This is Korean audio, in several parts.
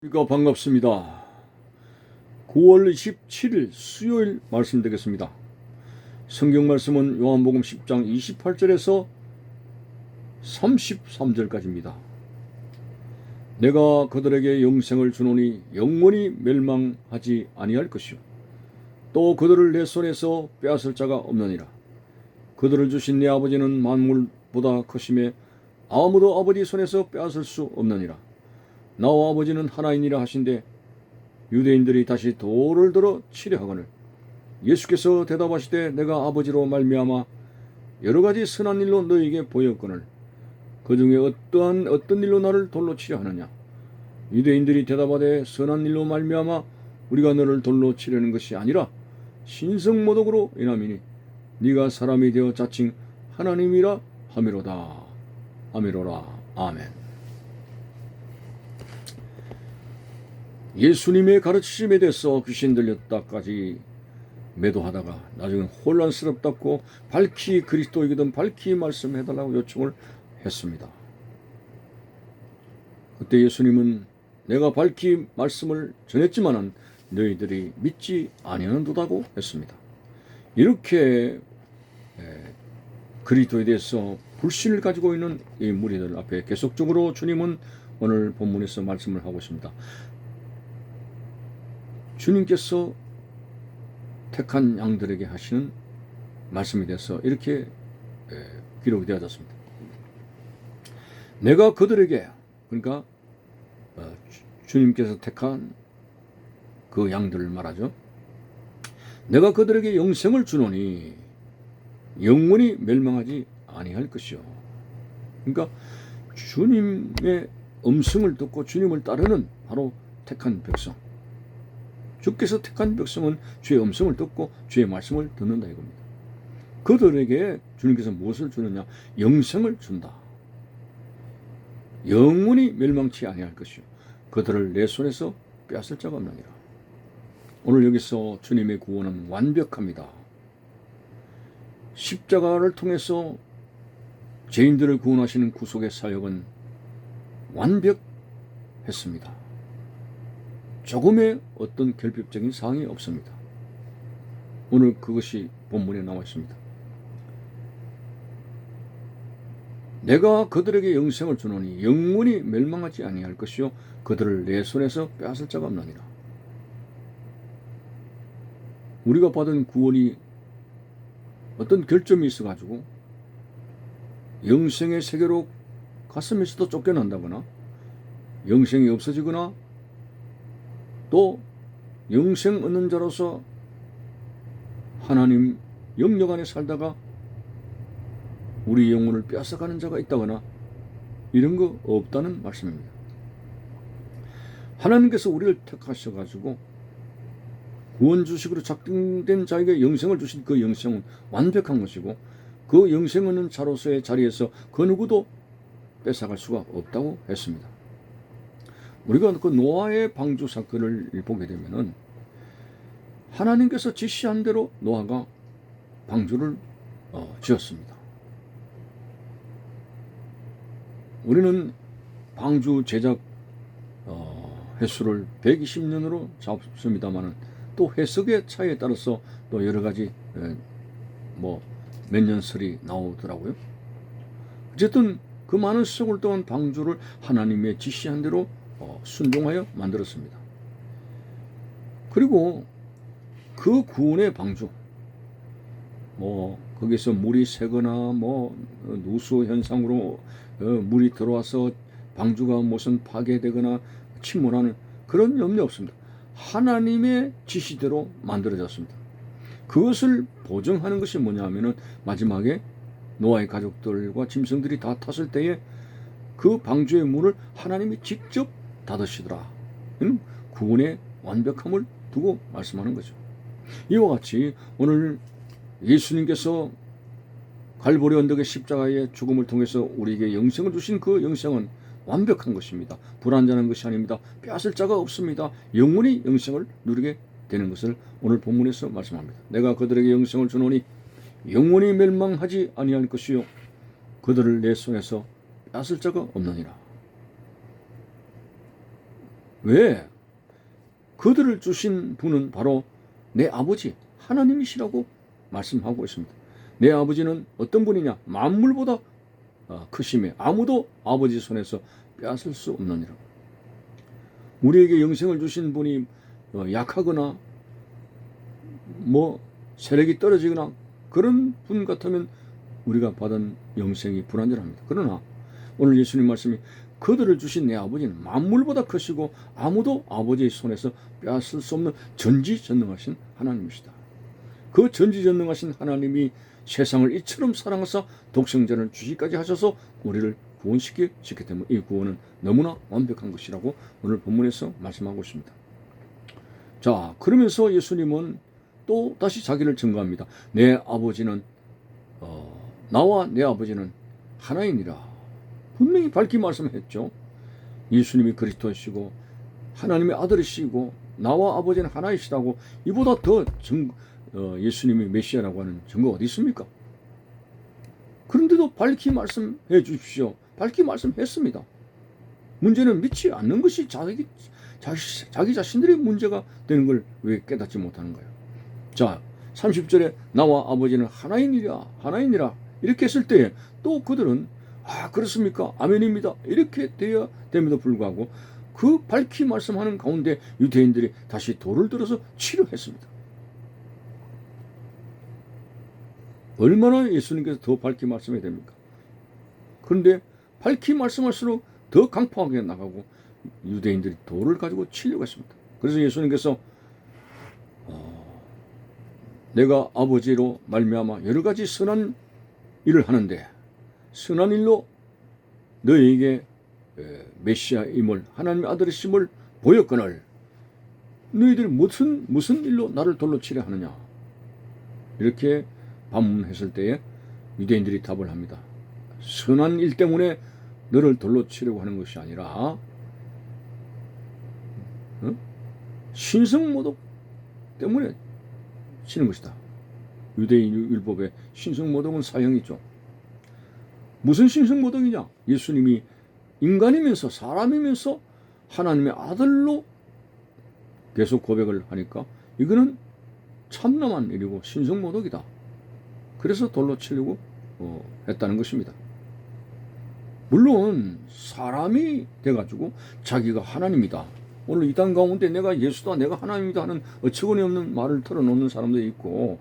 반갑습니다. 9월 27일 수요일 말씀 되겠습니다. 성경 말씀은 요한복음 10장 28절에서 33절까지입니다. 내가 그들에게 영생을 주노니 영원히 멸망하지 아니할 것이요 또 그들을 내 손에서 빼앗을 자가 없느니라. 그들을 주신 내 아버지는 만물보다 크심에 아무도 아버지 손에서 빼앗을 수 없느니라. 나와 아버지는 하나이니라 하신대 유대인들이 다시 돌을 들어 치려 하거늘 예수께서 대답하시되 내가 아버지로 말미암아 여러 가지 선한 일로 너희에게 보였거늘 그 중에 어떤 일로 나를 돌로 치려 하느냐. 유대인들이 대답하되 선한 일로 말미암아 우리가 너를 돌로 치려는 것이 아니라 신성모독으로 인함이니 네가 사람이 되어 자칭 하나님이라 하미로다. 아미로라. 아멘. 예수님의 가르치심에 대해서 귀신 들렸다까지 매도하다가 나중에 혼란스럽다고 밝히 그리스도이거든 밝히 말씀해달라고 요청을 했습니다. 그때 예수님은 내가 밝히 말씀을 전했지만은 너희들이 믿지 아니하는도다고 했습니다. 이렇게 그리스도에 대해서 불신을 가지고 있는 이 무리들 앞에 계속적으로 주님은 오늘 본문에서 말씀을 하고 있습니다. 주님께서 택한 양들에게 하시는 말씀에 대해서 이렇게 기록이 되어졌습니다. 내가 그들에게, 그러니까 주님께서 택한 그 양들을 말하죠. 내가 그들에게 영생을 주노니 영원히 멸망하지 아니할 것이요. 그러니까 주님의 음성을 듣고 주님을 따르는 바로 택한 백성. 주께서 택한 백성은 주의 음성을 듣고 주의 말씀을 듣는다 이겁니다. 그들에게 주님께서 무엇을 주느냐? 영생을 준다. 영원히 멸망치 아니할 것이요 그들을 내 손에서 빼앗을 자가 없느니라. 오늘 여기서 주님의 구원은 완벽합니다. 십자가를 통해서 죄인들을 구원하시는 구속의 사역은 완벽했습니다. 조금의 어떤 결핍적인 사항이 없습니다. 오늘 그것이 본문에 나와 있습니다. 내가 그들에게 영생을 주노니 영원히 멸망하지 아니할 것이요 그들을 내 손에서 빼앗을 자가 없느니라. 우리가 받은 구원이 어떤 결점이 있어가지고 영생의 세계로 갔으면서도 쫓겨난다거나 영생이 없어지거나 또 영생 얻는 자로서 하나님 영역 안에 살다가 우리 영혼을 빼앗아가는 자가 있다거나 이런 거 없다는 말씀입니다. 하나님께서 우리를 택하셔가지고 구원 주식으로 작정된 자에게 영생을 주신 그 영생은 완벽한 것이고 그 영생 얻는 자로서의 자리에서 그 누구도 뺏어갈 수가 없다고 했습니다. 우리가 그 노아의 방주 사건을 보게 되면은 하나님께서 지시한 대로 노아가 방주를 지었습니다. 우리는 방주 제작 횟수를 120년으로 잡습니다만은 또 해석의 차이에 따라서 또 여러 가지 몇 년설이 나오더라고요. 어쨌든 그 많은 세월 동안 방주를 하나님의 지시한 대로 순종하여 만들었습니다. 그리고 그 구원의 방주, 거기서 물이 새거나 누수 현상으로 물이 들어와서 방주가 무슨 파괴되거나 침몰하는 그런 염려 없습니다. 하나님의 지시대로 만들어졌습니다. 그것을 보증하는 것이 뭐냐 하면은 마지막에 노아의 가족들과 짐승들이 다 탔을 때에 그 방주의 문을 하나님이 직접 닫으시더라. 구원의 완벽함을 두고 말씀하는 거죠. 이와 같이 오늘 예수님께서 갈보리 언덕의 십자가의 죽음을 통해서 우리에게 영생을 주신 그 영생은 완벽한 것입니다. 불완전한 것이 아닙니다. 빼앗을 자가 없습니다. 영원히 영생을 누리게 되는 것을 오늘 본문에서 말씀합니다. 내가 그들에게 영생을 주노니 영원히 멸망하지 아니할 것이요 그들을 내 손에서 빼앗을 자가 없느니라. 왜? 그들을 주신 분은 바로 내 아버지 하나님이시라고 말씀하고 있습니다. 내 아버지는 어떤 분이냐? 만물보다 크심에 아무도 아버지 손에서 빼앗을 수 없느니라. 우리에게 영생을 주신 분이 약하거나 세력이 떨어지거나 그런 분 같으면 우리가 받은 영생이 불완전합니다. 그러나 오늘 예수님 말씀이 그들을 주신 내 아버지는 만물보다 크시고 아무도 아버지의 손에서 빼앗을 수 없는 전지전능하신 하나님이시다. 그 전지전능하신 하나님이 세상을 이처럼 사랑하사 독생자를 주시기까지 하셔서 우리를 구원시켰기 때문에 이 구원은 너무나 완벽한 것이라고 오늘 본문에서 말씀하고 있습니다. 자, 그러면서 예수님은 또 다시 자기를 증거합니다. 내 아버지는 나와 내 아버지는 하나이니라. 분명히 밝히 말씀했죠. 예수님이 그리스도이시고 하나님의 아들이시고 나와 아버지는 하나이시라고 이보다 더 예수님이 메시아라고 하는 증거가 어디 있습니까? 그런데도 밝히 말씀해 주십시오. 밝히 말씀했습니다. 문제는 믿지 않는 것이 자기 자신들의 문제가 되는 걸 왜 깨닫지 못하는 거예요. 자, 30절에 나와 아버지는 하나이니라 이렇게 했을 때 또 그들은 그렇습니까? 아멘입니다. 이렇게 되어야 됨에도 불구하고 그 밝히 말씀하는 가운데 유대인들이 다시 돌을 들어서 치려 했습니다. 얼마나 예수님께서 더 밝히 말씀해야 됩니까? 그런데 밝히 말씀할수록 더 강팍하게 나가고 유대인들이 돌을 가지고 치려고 했습니다. 그래서 예수님께서 내가 아버지로 말미암아 여러 가지 선한 일을 하는데 선한 일로 너희에게 메시아임을 하나님의 아들이심을 보였거늘 너희들이 무슨 일로 나를 돌로 치려 하느냐 이렇게 반문했을 때에 유대인들이 답을 합니다. 선한 일 때문에 너를 돌로 치려고 하는 것이 아니라 신성모독 때문에 치는 것이다. 유대인 율법에 신성모독은 사형이죠. 무슨 신성모독이냐? 예수님이 인간이면서 사람이면서 하나님의 아들로 계속 고백을 하니까 이거는 참남한 일이고 신성모독이다. 그래서 돌로 치려고 했다는 것입니다. 물론 사람이 돼가지고 자기가 하나님이다. 오늘 이 땅 가운데 내가 예수다, 내가 하나님이다 하는 어처구니 없는 말을 털어놓는 사람도 있고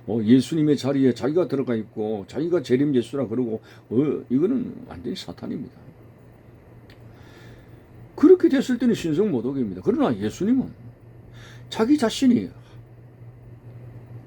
예수님의 자리에 자기가 들어가 있고 자기가 재림 예수라 그러고 이거는 완전히 사탄입니다. 그렇게 됐을 때는 신성모독입니다. 그러나 예수님은 자기 자신이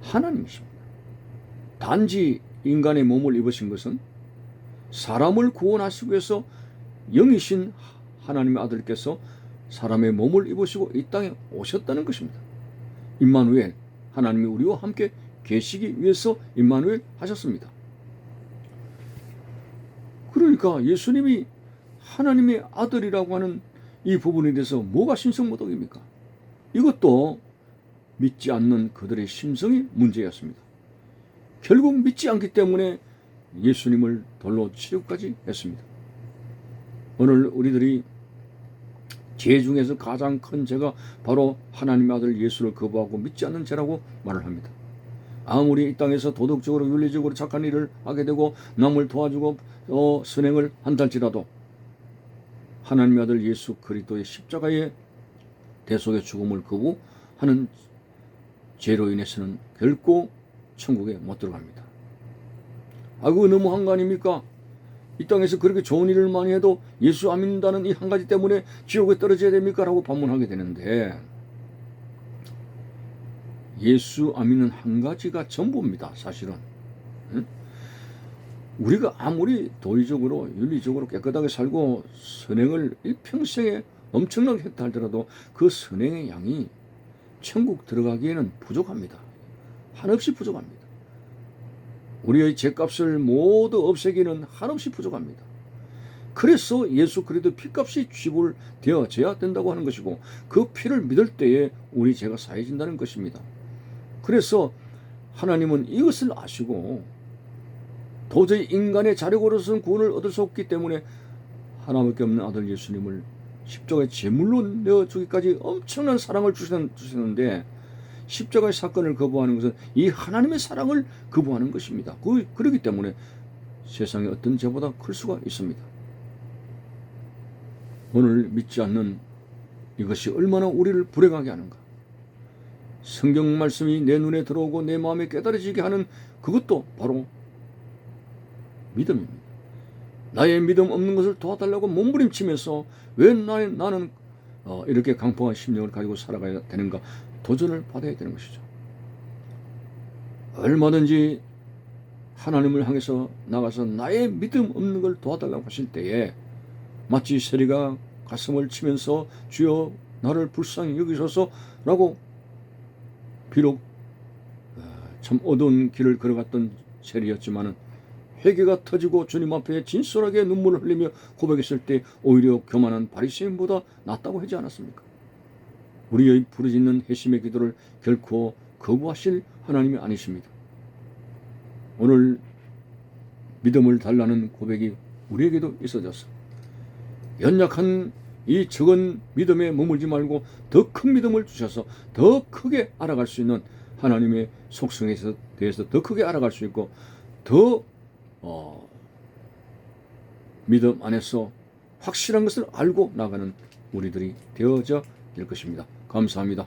하나님이십니다. 단지 인간의 몸을 입으신 것은 사람을 구원하시기 위해서 영이신 하나님의 아들께서 사람의 몸을 입으시고 이 땅에 오셨다는 것입니다. 임마누엘, 하나님이 우리와 함께 계시기 위해서 임마누엘 하셨습니다. 그러니까 예수님이 하나님의 아들이라고 하는 이 부분에 대해서 뭐가 신성모독입니까? 이것도 믿지 않는 그들의 심성이 문제였습니다. 결국 믿지 않기 때문에 예수님을 돌로 치려고까지 했습니다. 오늘 우리들이 죄 중에서 가장 큰 죄가 바로 하나님의 아들 예수를 거부하고 믿지 않는 죄라고 말을 합니다. 아무리 이 땅에서 도덕적으로 윤리적으로 착한 일을 하게 되고 남을 도와주고 선행을 한다 할지라도 하나님의 아들 예수 그리스도의 십자가의 대속의 죽음을 거부하는 죄로 인해서는 결코 천국에 못 들어갑니다. 그거 너무한 거 아닙니까? 이 땅에서 그렇게 좋은 일을 많이 해도 예수 안 믿는다는 이 한 가지 때문에 지옥에 떨어져야 됩니까? 라고 반문하게 되는데 예수 안 믿는 한 가지가 전부입니다. 사실은. 우리가 아무리 도의적으로 윤리적으로 깨끗하게 살고 선행을 일평생에 엄청나게 했다 할지라도 그 선행의 양이 천국 들어가기에는 부족합니다. 한없이 부족합니다. 우리의 죄값을 모두 없애기는 한없이 부족합니다. 그래서 예수 그리스도 피값이 지불되어져야 된다고 하는 것이고 그 피를 믿을 때에 우리 죄가 사해진다는 것입니다. 그래서 하나님은 이것을 아시고 도저히 인간의 자력으로서는 구원을 얻을 수 없기 때문에 하나밖에 없는 아들 예수님을 십자가에 제물로 내어주기까지 엄청난 사랑을 주셨는데 십자가의 사건을 거부하는 것은 이 하나님의 사랑을 거부하는 것입니다. 그렇기 때문에 세상에 어떤 죄보다 클 수가 있습니다. 오늘 믿지 않는 이것이 얼마나 우리를 불행하게 하는가. 성경 말씀이 내 눈에 들어오고 내 마음에 깨달아지게 하는 그것도 바로 믿음입니다. 나의 믿음 없는 것을 도와달라고 몸부림치면서 왜 나는 이렇게 강포한 심령을 가지고 살아가야 되는가 도전을 받아야 되는 것이죠. 얼마든지 하나님을 향해서 나가서 나의 믿음 없는 걸 도와달라고 하실 때에 마치 세리가 가슴을 치면서 주여 나를 불쌍히 여기소서라고 비록 참 어두운 길을 걸어갔던 세리였지만은 회개가 터지고 주님 앞에 진솔하게 눈물을 흘리며 고백했을 때 오히려 교만한 바리새인보다 낫다고 하지 않았습니까? 우리의 부르짖는 회심의 기도를 결코 거부하실 하나님이 아니십니다. 오늘 믿음을 달라는 고백이 우리에게도 있어졌어. 연약한 이 적은 믿음에 머물지 말고 더 큰 믿음을 주셔서 더 크게 알아갈 수 있는 하나님의 속성에 대해서 더 크게 알아갈 수 있고 더 믿음 안에서 확실한 것을 알고 나가는 우리들이 되어져 될 것입니다. 감사합니다.